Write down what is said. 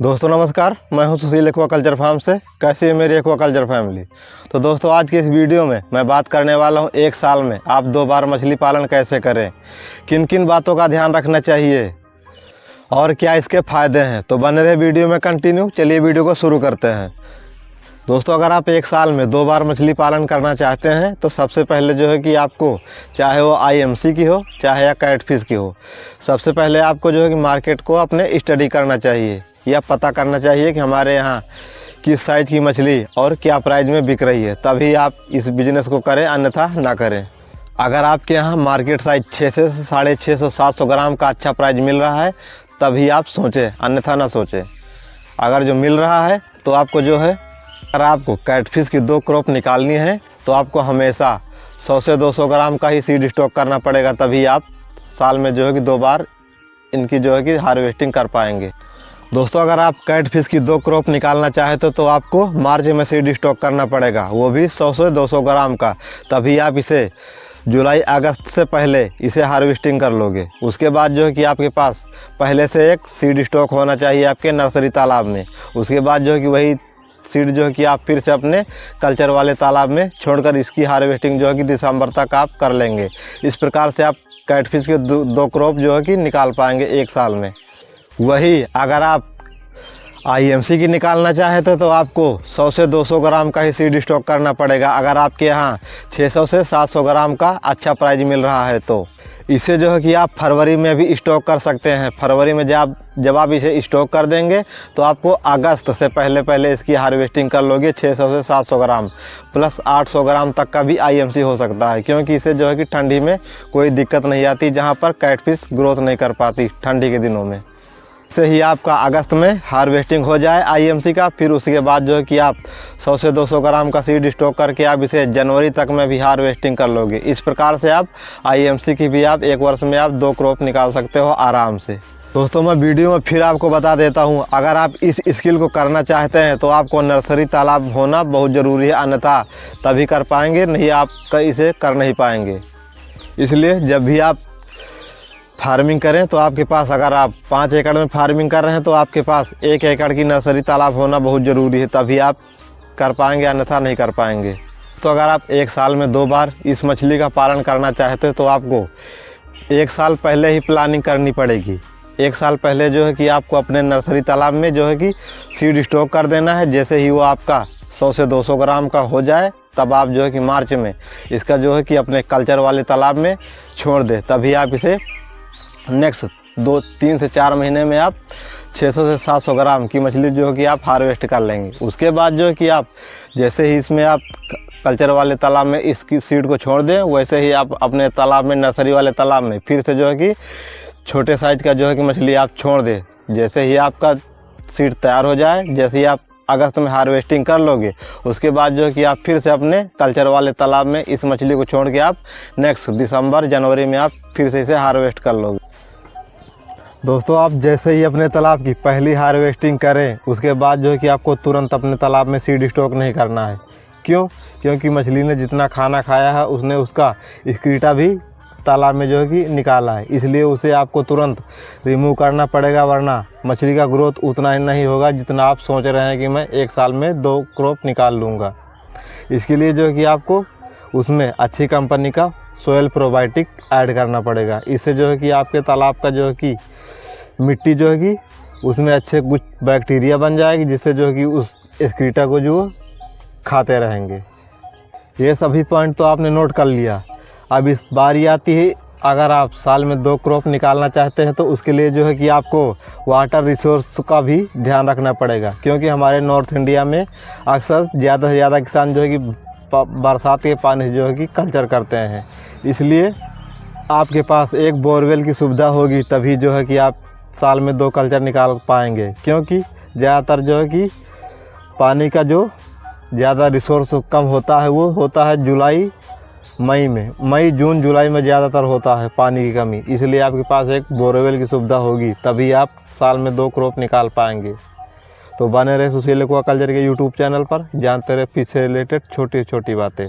दोस्तों नमस्कार, मैं हूं सुशील एक्वाकल्चर फार्म से। कैसी है मेरी एक्वाकल्चर फैमिली। तो दोस्तों आज की इस वीडियो में मैं बात करने वाला हूं एक साल में आप 2 बार मछली पालन कैसे करें, किन किन बातों का ध्यान रखना चाहिए और क्या इसके फ़ायदे हैं। तो बने रहे वीडियो में कंटिन्यू। चलिए वीडियो को शुरू करते हैं। दोस्तों अगर आप एक साल में 2 बार मछली पालन करना चाहते हैं तो सबसे पहले जो है कि आपको, चाहे वो IMC की हो चाहे या कैटफिश की हो, सबसे पहले आपको जो है कि मार्केट को अपने स्टडी करना चाहिए या पता करना चाहिए कि हमारे यहाँ किस साइज़ की मछली और क्या प्राइस में बिक रही है, तभी आप इस बिज़नेस को करें, अन्यथा ना करें। अगर आपके यहाँ मार्केट साइज़ 600 से 650 700 ग्राम का अच्छा प्राइस मिल रहा है तभी आप सोचें, अन्यथा ना सोचें। अगर जो मिल रहा है तो आपको जो है, अगर आपको कैटफिश की 2 क्रॉप निकालनी है तो आपको हमेशा 100 से 200 ग्राम का ही सीड स्टॉक करना पड़ेगा, तभी आप साल में जो है कि 2 बार इनकी जो है कि हार्वेस्टिंग कर पाएंगे। दोस्तों अगर आप कैटफिश की 2 क्रॉप निकालना चाहते तो आपको मार्च में सीड स्टॉक करना पड़ेगा, वो भी 100 से 200 ग्राम का, तभी आप इसे जुलाई अगस्त से पहले इसे हार्वेस्टिंग कर लोगे। उसके बाद जो है कि आपके पास पहले से एक सीड स्टॉक होना चाहिए आपके नर्सरी तालाब में। उसके बाद जो है कि वही सीड जो है कि आप फिर से अपने कल्चर वाले तालाब में छोड़कर इसकी हार्वेस्टिंग जो है कि दिसंबर तक आप कर लेंगे। इस प्रकार से आप कैटफिश के 2 क्रॉप जो है कि निकाल पाएंगे एक साल में। वही अगर आप IMC की निकालना चाहते तो आपको 100 से 200 ग्राम का ही सीड स्टॉक करना पड़ेगा। अगर आपके यहाँ 600 से 700 ग्राम का अच्छा प्राइस मिल रहा है तो इसे जो है कि आप फरवरी में भी स्टॉक कर सकते हैं। फरवरी में जब आप इसे स्टॉक कर देंगे तो आपको अगस्त से पहले इसकी हार्वेस्टिंग कर लोगे। 600 से 700 ग्राम प्लस 800 ग्राम तक का भी IMC हो सकता है, क्योंकि इसे जो है कि ठंडी में कोई दिक्कत नहीं आती, जहाँ पर कैटफिश ग्रोथ नहीं कर पाती ठंडी के दिनों में। से ही आपका अगस्त में हार्वेस्टिंग हो जाए IMC का, फिर उसके बाद जो है कि आप 100 से 200 ग्राम का सीड स्टॉक करके आप इसे जनवरी तक में भी हार्वेस्टिंग कर लोगे। इस प्रकार से आप IMC की भी आप एक वर्ष में आप 2 क्रॉप निकाल सकते हो आराम से। दोस्तों मैं वीडियो में फिर आपको बता देता हूँ, अगर आप इस स्किल को करना चाहते हैं तो आपको नर्सरी तालाब होना बहुत ज़रूरी है, अन्यथा तभी कर पाएंगे, नहीं आप इसे कर नहीं पाएंगे। इसलिए जब भी आप फार्मिंग करें तो आपके पास, अगर आप 5 एकड़ में फार्मिंग कर रहे हैं तो आपके पास 1 एकड़ की नर्सरी तालाब होना बहुत ज़रूरी है, तभी आप कर पाएंगे, अन्यथा नहीं कर पाएंगे। तो अगर आप एक साल में 2 बार इस मछली का पालन करना चाहते हो तो आपको 1 साल पहले ही प्लानिंग करनी पड़ेगी। 1 साल पहले जो है कि आपको अपने नर्सरी तालाब में जो है कि सीड स्टॉक कर देना है। जैसे ही वो आपका 100 से 200 ग्राम का हो जाए तब आप जो है कि मार्च में इसका जो है कि अपने कल्चर वाले तालाब में छोड़ दें, तभी आप इसे नेक्स्ट 3 से 4 महीने में आप 600 से 700 ग्राम की मछली जो है कि आप हार्वेस्ट कर लेंगे। उसके बाद जो है कि आप जैसे ही इसमें आप कल्चर वाले तालाब में इसकी सीड को छोड़ दें, वैसे ही आप अपने तालाब में, नर्सरी वाले तालाब में फिर से जो है कि छोटे साइज़ का जो है कि मछली आप छोड़ दें। जैसे ही आपका सीड तैयार हो जाए, जैसे ही आप अगस्त में हार्वेस्टिंग कर लोगे, उसके बाद जो है कि आप फिर से अपने कल्चर वाले तालाब में इस मछली को छोड़ के आप नेक्स्ट दिसंबर जनवरी में आप फिर से इसे हार्वेस्ट कर लोगे। दोस्तों आप जैसे ही अपने तालाब की पहली हार्वेस्टिंग करें, उसके बाद जो है कि आपको तुरंत अपने तालाब में सीड स्टॉक नहीं करना है। क्यों? क्योंकि मछली ने जितना खाना खाया है उसने उसका एक्रीटा भी तालाब में जो है कि निकाला है, इसलिए उसे आपको तुरंत रिमूव करना पड़ेगा, वरना मछली का ग्रोथ उतना ही नहीं होगा जितना आप सोच रहे हैं कि मैं एक साल में 2 क्रॉप निकाल लूँगा। इसके लिए जो है कि आपको उसमें अच्छी कंपनी का सोयल प्रोबायोटिक ऐड करना पड़ेगा। इससे जो है कि आपके तालाब का जो है कि मिट्टी जो है कि उसमें अच्छे कुछ बैक्टीरिया बन जाएगी, जिससे जो है कि उस एक्रीटा को जो खाते रहेंगे। ये सभी पॉइंट तो आपने नोट कर लिया। अब इस बारी आती है, अगर आप साल में 2 क्रॉप निकालना चाहते हैं तो उसके लिए जो है कि आपको वाटर रिसोर्स का भी ध्यान रखना पड़ेगा, क्योंकि हमारे नॉर्थ इंडिया में अक्सर ज़्यादा से ज़्यादा किसान जो है कि बरसात के पानी जो है कि कल्चर करते हैं। इसलिए आपके पास एक बोरवेल की सुविधा होगी, तभी जो है कि आप साल में 2 कल्चर निकाल पाएंगे। क्योंकि ज़्यादातर जो है कि पानी का जो ज़्यादा रिसोर्स कम होता है वो होता है जुलाई मई में, मई जून जुलाई में ज़्यादातर होता है पानी की कमी। इसलिए आपके पास एक बोरवेल की सुविधा होगी, तभी आप साल में 2 क्रॉप निकाल पाएंगे। तो बने रहे सुशील एक्वाकल्चर के यूट्यूब चैनल पर, जानते रहे फिश से रिलेटेड छोटी छोटी बातें।